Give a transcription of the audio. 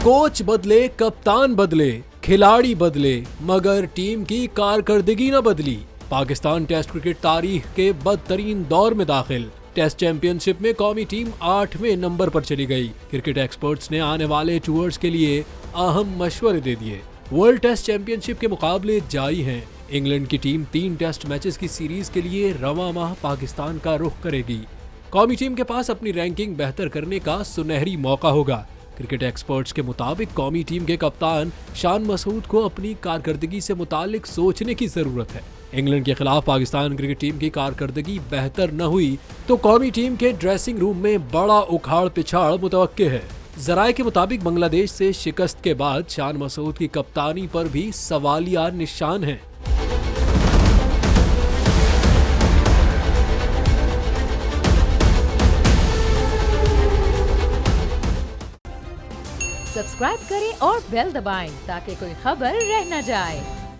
Coach बदले, कप्तान बदले, खिलाड़ी बदले, मगर टीम की कारकर्दगी न बदली। पाकिस्तान टेस्ट क्रिकेट तारीख के बदतरीन दौर में दाखिल। टेस्ट चैंपियनशिप में कौमी टीम 8वें नंबर पर चली गई। क्रिकेट एक्सपर्ट्स ने आने वाले टूर्स के लिए अहम मशवरे दे दिए। वर्ल्ड टेस्ट चैंपियनशिप के मुकाबले जारी हैं। इंग्लैंड की टीम 3 टेस्ट मैचेस की सीरीज के लिए रवां माह पाकिस्तान का रुख करेगी। कौमी टीम के पास अपनी रैंकिंग बेहतर करने का सुनहरी मौका होगा। क्रिकेट एक्सपर्ट्स के मुताबिक कौमी टीम के कप्तान शान मसूद को अपनी कारकर्दगी से मुतालिक सोचने की जरूरत है। इंग्लैंड के खिलाफ पाकिस्तान क्रिकेट टीम की कारकर्दगी बेहतर न हुई तो कौमी टीम के ड्रेसिंग रूम में बड़ा उखाड़ पिछाड़ मुतवक्के है। जराये के मुताबिक बांग्लादेश से शिकस्त के बाद शान मसूद की कप्तानी पर भी सवालिया निशान है। सब्सक्राइब करें और बेल दबाएं ताकि कोई खबर रह न जाए।